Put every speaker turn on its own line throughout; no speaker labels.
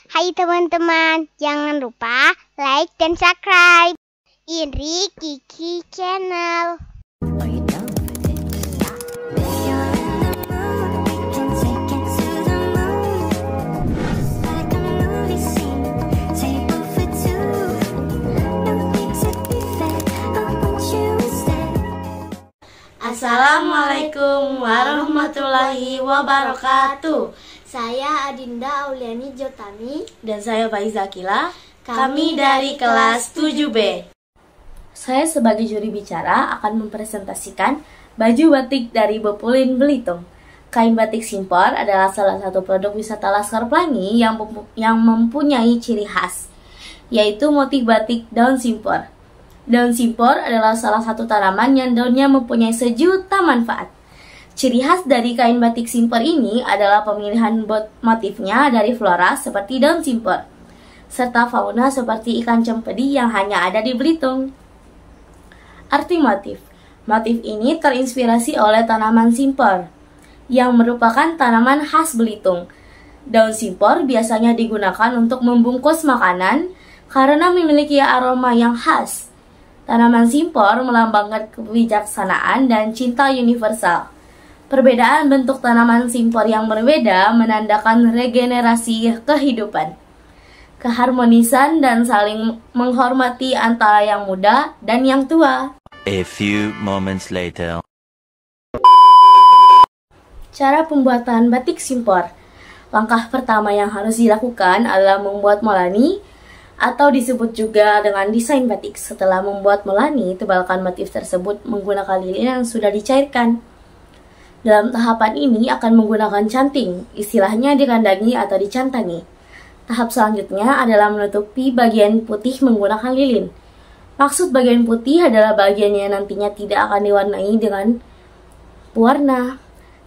Hai teman-teman, jangan lupa like dan subscribe Indri Kiki Channel.
Assalamualaikum warahmatullahi wabarakatuh.
Saya Adinda Auliani Jotami.
Dan saya Faiza Akila. Kami dari kelas 7B. Saya sebagai juri bicara akan mempresentasikan baju batik dari Bepulin Belitung. Kain batik Simpor adalah salah satu produk wisata Laskar Pelangi yang mempunyai ciri khas, yaitu motif batik daun simpor. Daun simpor adalah salah satu tanaman yang daunnya mempunyai sejuta manfaat. Ciri khas dari kain batik simpor ini adalah pemilihan motifnya dari flora seperti daun simpor, serta fauna seperti ikan cempedi yang hanya ada di Belitung. Arti motif. Motif ini terinspirasi oleh tanaman simpor, yang merupakan tanaman khas Belitung. Daun simpor biasanya digunakan untuk membungkus makanan karena memiliki aroma yang khas. Tanaman simpor melambangkan kebijaksanaan dan cinta universal. Perbedaan bentuk tanaman simpor yang berbeda menandakan regenerasi kehidupan, keharmonisan dan saling menghormati antara yang muda dan yang tua.
A few moments later.
Cara pembuatan batik simpor. Langkah pertama yang harus dilakukan adalah membuat molani, atau disebut juga dengan desain batik. Setelah membuat molani, tebalkan motif tersebut menggunakan lilin yang sudah dicairkan. Dalam tahapan ini akan menggunakan canting, istilahnya dikandangi atau dicantangi. Tahap selanjutnya adalah menutupi bagian putih menggunakan lilin. Maksud bagian putih adalah bagian yang nantinya tidak akan diwarnai dengan pewarna.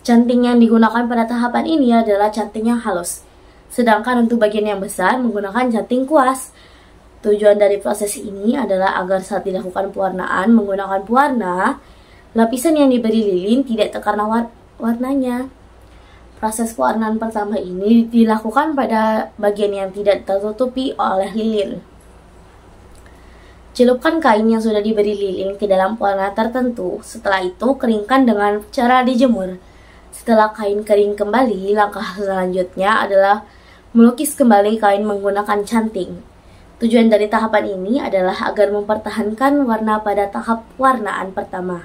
Canting yang digunakan pada tahapan ini adalah canting yang halus. Sedangkan untuk bagian yang besar menggunakan canting kuas. Tujuan dari proses ini adalah agar saat dilakukan pewarnaan menggunakan pewarna, lapisan yang diberi lilin tidak terkena warnanya. Proses pewarnaan pertama ini dilakukan pada bagian yang tidak tertutupi oleh lilin. Celupkan kain yang sudah diberi lilin ke dalam pewarna tertentu. Setelah itu keringkan dengan cara dijemur. Setelah kain kering kembali, langkah selanjutnya adalah melukis kembali kain menggunakan canting. Tujuan dari tahapan ini adalah agar mempertahankan warna pada tahap pewarnaan pertama.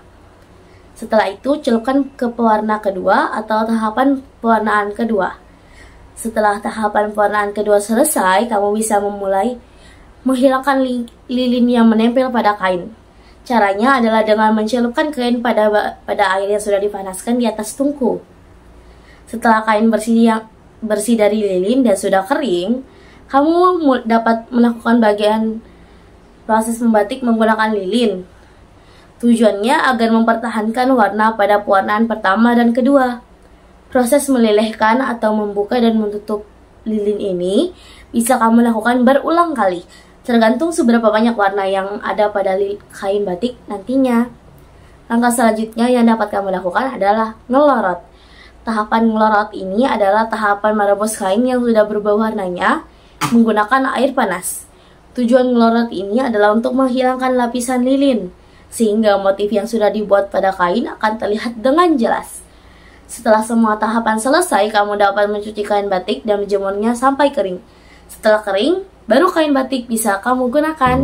Setelah itu, celupkan ke pewarna kedua atau tahapan pewarnaan kedua. Setelah tahapan pewarnaan kedua selesai, kamu bisa memulai menghilangkan lilin yang menempel pada kain. Caranya adalah dengan mencelupkan kain pada air yang sudah dipanaskan di atas tungku. Setelah kain bersih dari lilin dan sudah kering, kamu dapat melakukan bagian proses membatik menggunakan lilin. Tujuannya agar mempertahankan warna pada pewarnaan pertama dan kedua. Proses melelehkan atau membuka dan menutup lilin ini bisa kamu lakukan berulang kali, tergantung seberapa banyak warna yang ada pada kain batik nantinya. Langkah selanjutnya yang dapat kamu lakukan adalah ngelorot. Tahapan ngelorot ini adalah tahapan merebus kain yang sudah berubah warnanya menggunakan air panas. Tujuan ngelorot ini adalah untuk menghilangkan lapisan lilin, sehingga motif yang sudah dibuat pada kain akan terlihat dengan jelas. Setelah semua tahapan selesai, kamu dapat mencuci kain batik dan menjemurnya sampai kering. Setelah kering, baru kain batik bisa kamu gunakan.